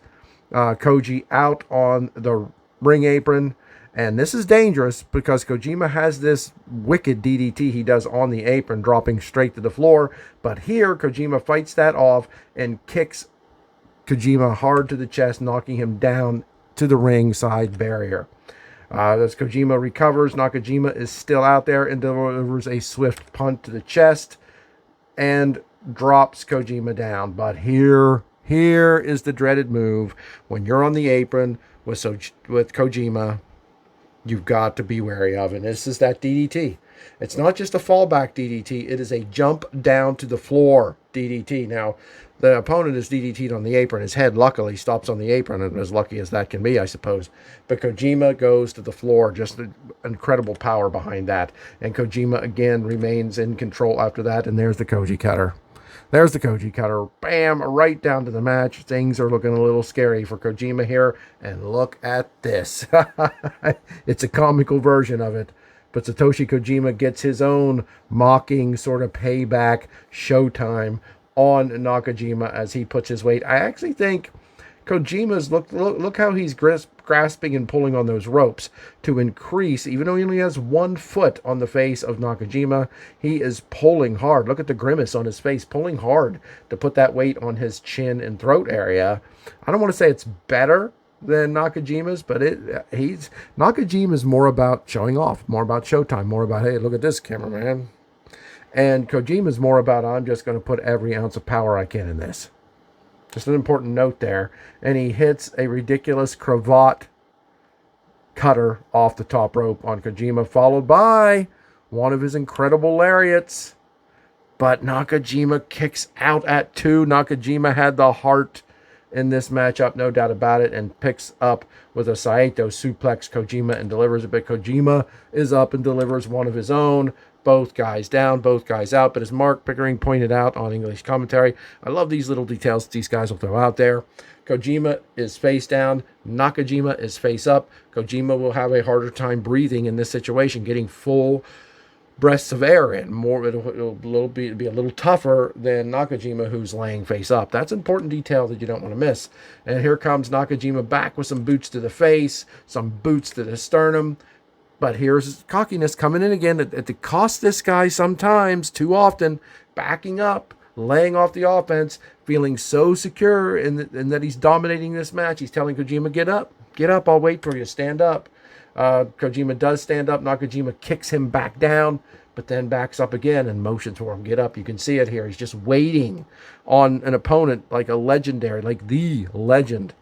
Koji out on the ring apron. And this is dangerous because Kojima has this wicked DDT he does on the apron, dropping straight to the floor. But here, Kojima fights that off and kicks Kojima hard to the chest, knocking him down to the ringside barrier. As Kojima recovers, Nakajima is still out there and delivers a swift punt to the chest and drops Kojima down. But here is the dreaded move. When you're on the apron with Kojima, you've got to be wary of. And this is that DDT. It's not just a fallback DDT. It is a jump down to the floor DDT. Now, the opponent is DDT'd on the apron. His head, luckily, stops on the apron, and as lucky as that can be, I suppose. But Kojima goes to the floor. Just incredible power behind that. And Kojima, again, remains in control after that. And there's the Koji cutter. There's the Koji cutter. Bam! Right down to the match. Things are looking a little scary for Kojima here. And look at this. It's a comical version of it. But Satoshi Kojima gets his own mocking sort of payback showtime on Nakajima as he puts his weight. I actually think Kojima's look how he's grasping and pulling on those ropes to increase, even though he only has 1 foot on the face of Nakajima, he is pulling hard. Look at the grimace on his face, pulling hard to put that weight on his chin and throat area. I don't want to say it's better than Nakajima's, but Nakajima's more about showing off, more about showtime, more about, hey, look at this, cameraman. And Kojima's more about, I'm just going to put every ounce of power I can in this. Just an important note there. And he hits a ridiculous cravat cutter off the top rope on Kojima, followed by one of his incredible lariats. But Nakajima kicks out at 2. Nakajima had the heart in this matchup, no doubt about it, and picks up with a Saito suplex Kojima and delivers it. But Kojima is up and delivers one of his own. Both guys down, both guys out. But as Mark Pickering pointed out on English commentary, I love these little details these guys will throw out there. Kojima is face down. Nakajima is face up. Kojima will have a harder time breathing in this situation, getting full breaths of air in. It'll be a little tougher than Nakajima, who's laying face up. That's an important detail that you don't want to miss. And here comes Nakajima back with some boots to the face, some boots to the sternum. But here's cockiness coming in again. It costs this guy sometimes, too often, backing up, laying off the offense, feeling so secure in that he's dominating this match. He's telling Kojima, get up, I'll wait for you, stand up. Kojima does stand up. Nakajima kicks him back down, but then backs up again and motions for him, get up. You can see it here. He's just waiting on an opponent like a legendary, like the legend,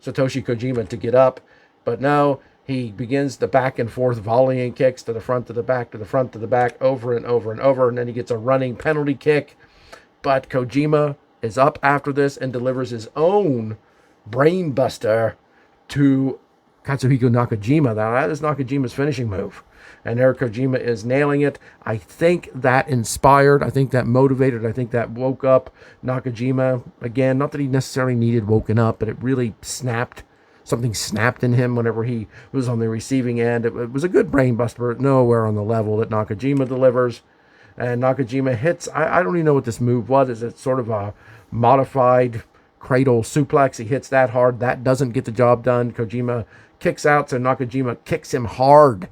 Satoshi Kojima, to get up. But no, he begins the back and forth volleying kicks to the front, to the back, to the front, to the back, over and over and over. And then he gets a running penalty kick. But Kojima is up after this and delivers his own brainbuster to Katsuhiko Nakajima. Now, that is Nakajima's finishing move. And there Kojima is nailing it. I think that inspired, I think that motivated, I think that woke up Nakajima. Again, not that he necessarily needed woken up, but it really snapped. Something snapped in him whenever he was on the receiving end. It was a good brainbuster, but nowhere on the level that Nakajima delivers. And Nakajima hits, I don't even know what this move was. Is it sort of a modified cradle suplex? He hits that hard. That doesn't get the job done. Kojima kicks out, so Nakajima kicks him hard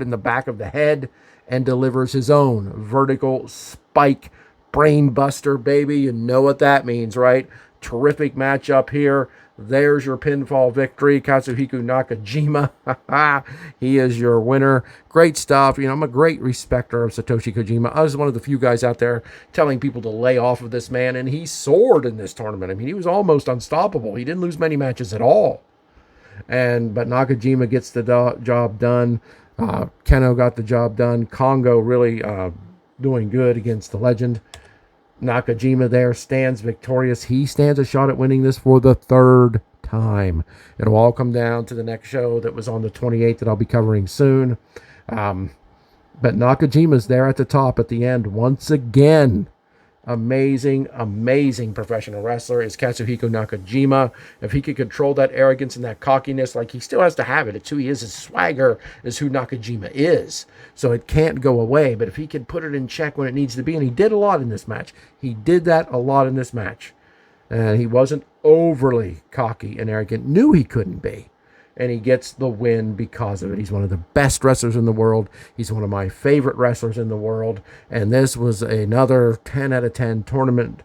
in the back of the head and delivers his own vertical spike brainbuster, baby. You know what that means, right? Terrific matchup here. There's your pinfall victory. Katsuhiko Nakajima. He is your winner. Great stuff. You know, I'm a great respecter of Satoshi Kojima. I was one of the few guys out there telling people to lay off of this man, and he soared in this tournament. I mean, he was almost unstoppable. He didn't lose many matches at all. But Nakajima gets the job done. Kenoh got the job done. Kongo really doing good against the legend. Nakajima there stands victorious. He stands a shot at winning this for the third time. It'll all come down to the next show that was on the 28th that I'll be covering soon. But Nakajima's there at the top at the end once again. Amazing, amazing professional wrestler is Katsuhiko Nakajima. If he could control that arrogance and that cockiness, like he still has to have it. It's who he is. His swagger is who Nakajima is. So it can't go away. But if he can put it in check when it needs to be, and he did a lot in this match. He did that a lot in this match. And he wasn't overly cocky and arrogant. Knew he couldn't be. And he gets the win because of it. He's one of the best wrestlers in the world. He's one of my favorite wrestlers in the world. And this was another 10 out of 10 tournament.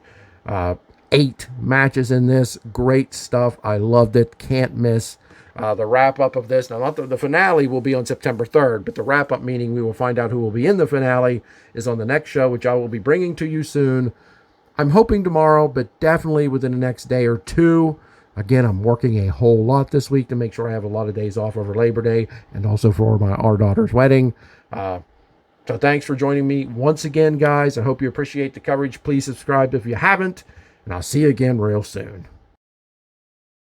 8 matches in this. Great stuff. I loved it. Can't miss. The wrap-up of this. Now, not the finale will be on September 3rd, but the wrap-up, meaning we will find out who will be in the finale, is on the next show, which I will be bringing to you soon. I'm hoping tomorrow, but definitely within the next day or two. Again, I'm working a whole lot this week to make sure I have a lot of days off over Labor Day and also for our daughter's wedding. So thanks for joining me once again, guys. I hope you appreciate the coverage. Please subscribe if you haven't, and I'll see you again real soon.